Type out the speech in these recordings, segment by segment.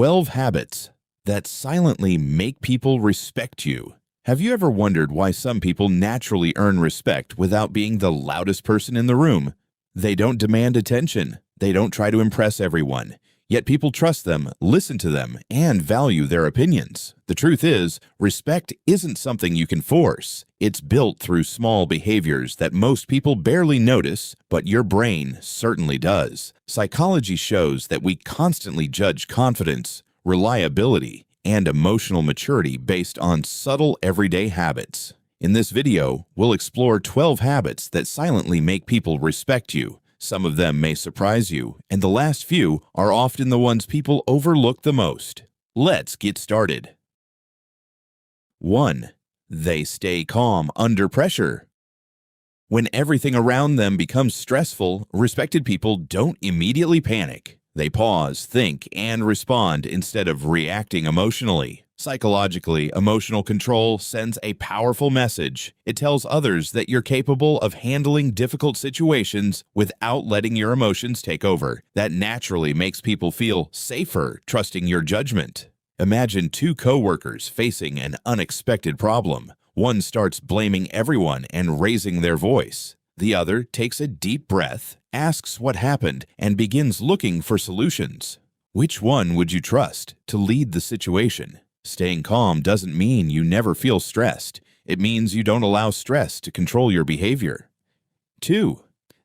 12 habits that silently make people respect you. Have you ever wondered why some people naturally earn respect without being the loudest person in the room? They don't demand attention. They don't try to impress everyone. Yet people trust them, listen to them, and value their opinions. The truth is, respect isn't something you can force. It's built through small behaviors that most people barely notice, but your brain certainly does. Psychology shows that we constantly judge confidence, reliability, and emotional maturity based on subtle everyday habits. In this video, we'll explore 12 habits that silently make people respect you. Some of them may surprise you, and the last few are often the ones people overlook the most. Let's get started. 1. They stay calm under pressure. When everything around them becomes stressful, respected people don't immediately panic. They pause, think, and respond instead of reacting emotionally. Psychologically, emotional control sends a powerful message. It tells others that you're capable of handling difficult situations without letting your emotions take over. That naturally makes people feel safer trusting your judgment. Imagine two coworkers facing an unexpected problem. One starts blaming everyone and raising their voice. The other takes a deep breath, asks what happened, and begins looking for solutions. Which one would you trust to lead the situation? Staying calm doesn't mean you never feel stressed. It means you don't allow stress to control your behavior. 2.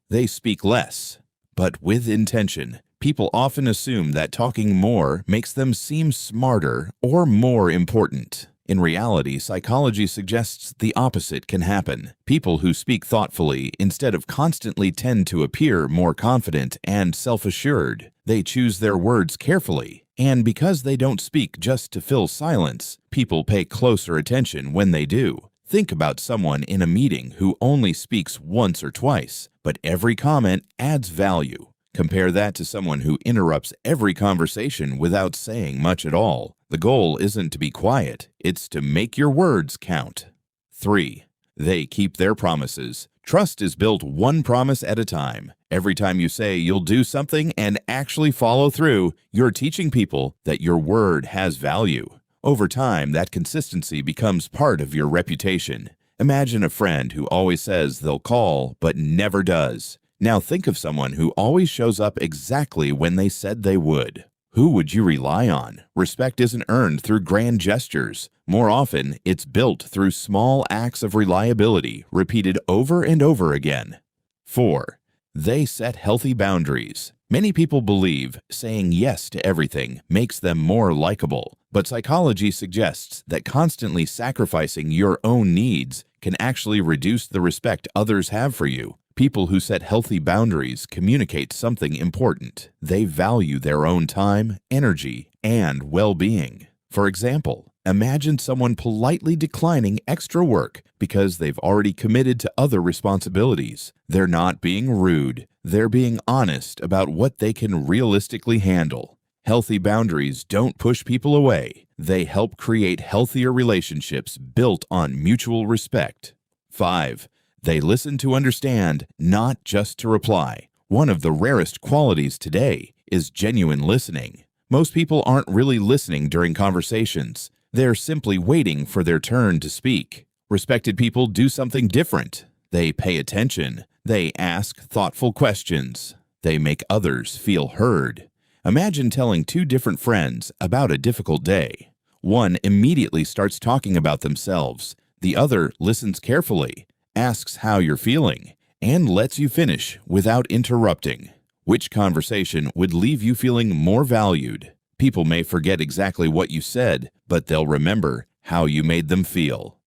They speak less, but with intention. People often assume that talking more makes them seem smarter or more important. In reality, psychology suggests the opposite can happen. People who speak thoughtfully instead of constantly tend to appear more confident and self-assured. They choose their words carefully. And because they don't speak just to fill silence, people pay closer attention when they do. Think about someone in a meeting who only speaks once or twice, but every comment adds value. Compare that to someone who interrupts every conversation without saying much at all. The goal isn't to be quiet, it's to make your words count. 3. They keep their promises. Trust is built one promise at a time. Every time you say you'll do something and actually follow through, you're teaching people that your word has value. Over time, that consistency becomes part of your reputation. Imagine a friend who always says they'll call but never does. Now think of someone who always shows up exactly when they said they would. Who would you rely on? Respect isn't earned through grand gestures. More often, it's built through small acts of reliability repeated over and over again. 4. They set healthy boundaries. Many people believe saying yes to everything makes them more likable, but psychology suggests that constantly sacrificing your own needs can actually reduce the respect others have for you. People who set healthy boundaries communicate something important. They value their own time, energy, and well-being. For example, imagine someone politely declining extra work because they've already committed to other responsibilities. They're not being rude. They're being honest about what they can realistically handle. Healthy boundaries don't push people away. They help create healthier relationships built on mutual respect. 5. They listen to understand, not just to reply. One of the rarest qualities today is genuine listening. Most people aren't really listening during conversations. They're simply waiting for their turn to speak. Respected people do something different. They pay attention. They ask thoughtful questions. They make others feel heard. Imagine telling two different friends about a difficult day. One immediately starts talking about themselves. The other listens carefully, asks how you're feeling, and lets you finish without interrupting. Which conversation would leave you feeling more valued? People may forget exactly what you said, but they'll remember how you made them feel.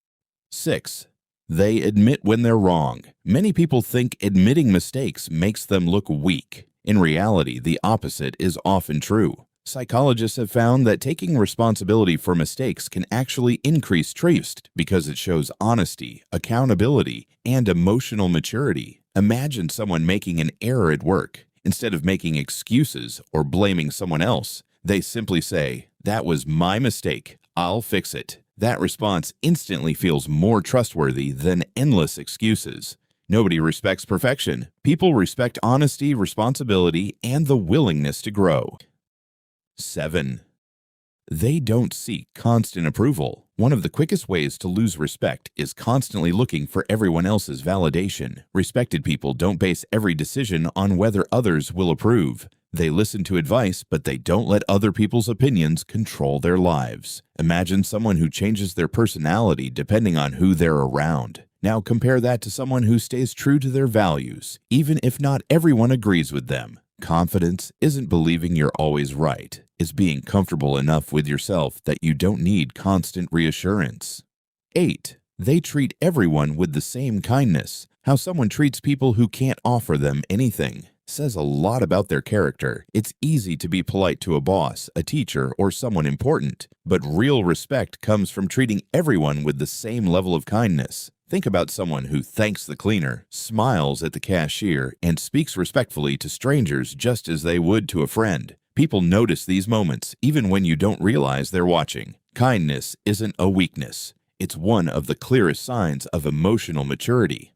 6. They admit when they're wrong. Many people think admitting mistakes makes them look weak. In reality, the opposite is often true. Psychologists have found that taking responsibility for mistakes can actually increase trust because it shows honesty, accountability, and emotional maturity. Imagine someone making an error at work. Instead of making excuses or blaming someone else, they simply say, "That was my mistake. I'll fix it." That response instantly feels more trustworthy than endless excuses. Nobody respects perfection. People respect honesty, responsibility, and the willingness to grow. 7. They don't seek constant approval. One of the quickest ways to lose respect is constantly looking for everyone else's validation. Respected people don't base every decision on whether others will approve. They listen to advice, but they don't let other people's opinions control their lives. Imagine someone who changes their personality depending on who they're around. Now compare that to someone who stays true to their values, even if not everyone agrees with them. Confidence isn't believing you're always right. It's being comfortable enough with yourself that you don't need constant reassurance. 8. They treat everyone with the same kindness. How someone treats people who can't offer them anything says a lot about their character. It's easy to be polite to a boss, a teacher, or someone important, but real respect comes from treating everyone with the same level of kindness. Think about someone who thanks the cleaner, smiles at the cashier, and speaks respectfully to strangers just as they would to a friend. People notice these moments even when you don't realize they're watching. Kindness isn't a weakness. It's one of the clearest signs of emotional maturity.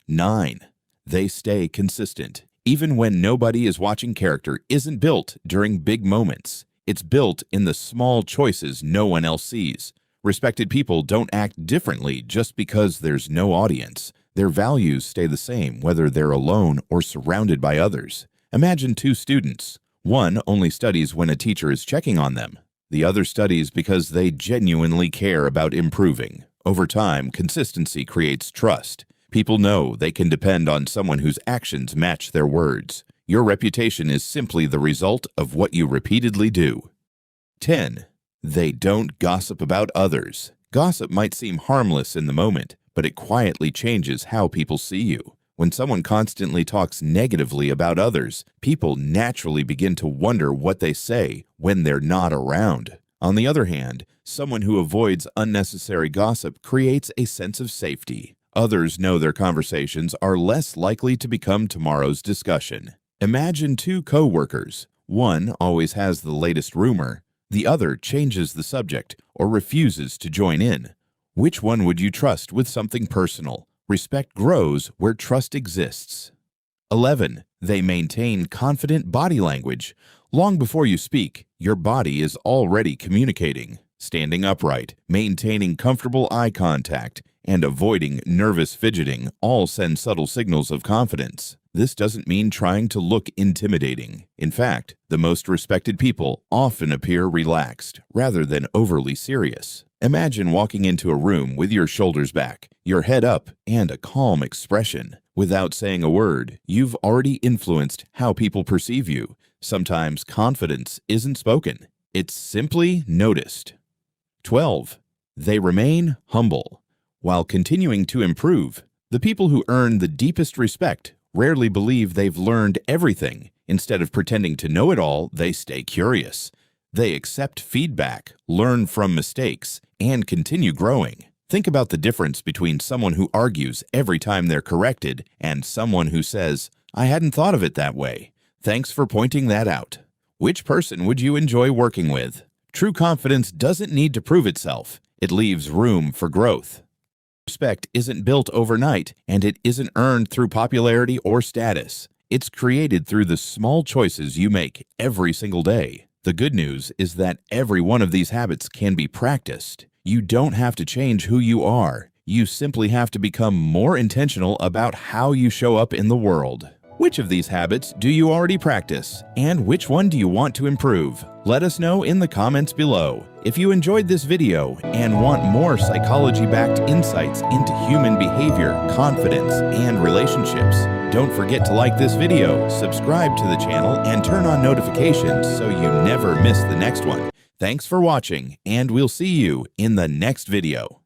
9. They stay consistent. Even when nobody is watching, character isn't built during big moments. It's built in the small choices no one else sees. Respected people don't act differently just because there's no audience. Their values stay the same whether they're alone or surrounded by others. Imagine two students. One only studies when a teacher is checking on them. The other studies because they genuinely care about improving. Over time, consistency creates trust. People know they can depend on someone whose actions match their words. Your reputation is simply the result of what you repeatedly do. 10. They don't gossip about others. Gossip might seem harmless in the moment, but it quietly changes how people see you. When someone constantly talks negatively about others, people naturally begin to wonder what they say when they're not around. On the other hand, someone who avoids unnecessary gossip creates a sense of safety. Others know their conversations are less likely to become tomorrow's discussion. Imagine two co-workers. One always has the latest rumor. The other changes the subject or refuses to join in. Which one would you trust with something personal? Respect grows where trust exists. 11. They maintain confident body language. Long before you speak, your body is already communicating. Standing upright, maintaining comfortable eye contact, and avoiding nervous fidgeting all send subtle signals of confidence. This doesn't mean trying to look intimidating. In fact, the most respected people often appear relaxed rather than overly serious. Imagine walking into a room with your shoulders back, your head up, and a calm expression. Without saying a word, you've already influenced how people perceive you. Sometimes confidence isn't spoken. It's simply noticed. 12. They remain humble. While continuing to improve, the people who earn the deepest respect rarely believe they've learned everything. Instead of pretending to know it all, they stay curious. They accept feedback, learn from mistakes, and continue growing. Think about the difference between someone who argues every time they're corrected and someone who says, "I hadn't thought of it that way. Thanks for pointing that out." Which person would you enjoy working with? True confidence doesn't need to prove itself. It leaves room for growth. Respect isn't built overnight, and it isn't earned through popularity or status. It's created through the small choices you make every single day. The good news is that every one of these habits can be practiced. You don't have to change who you are. You simply have to become more intentional about how you show up in the world. Which of these habits do you already practice, and which one do you want to improve? Let us know in the comments below. If you enjoyed this video and want more psychology-backed insights into human behavior, confidence, and relationships, don't forget to like this video, subscribe to the channel, and turn on notifications so you never miss the next one. Thanks for watching, and we'll see you in the next video.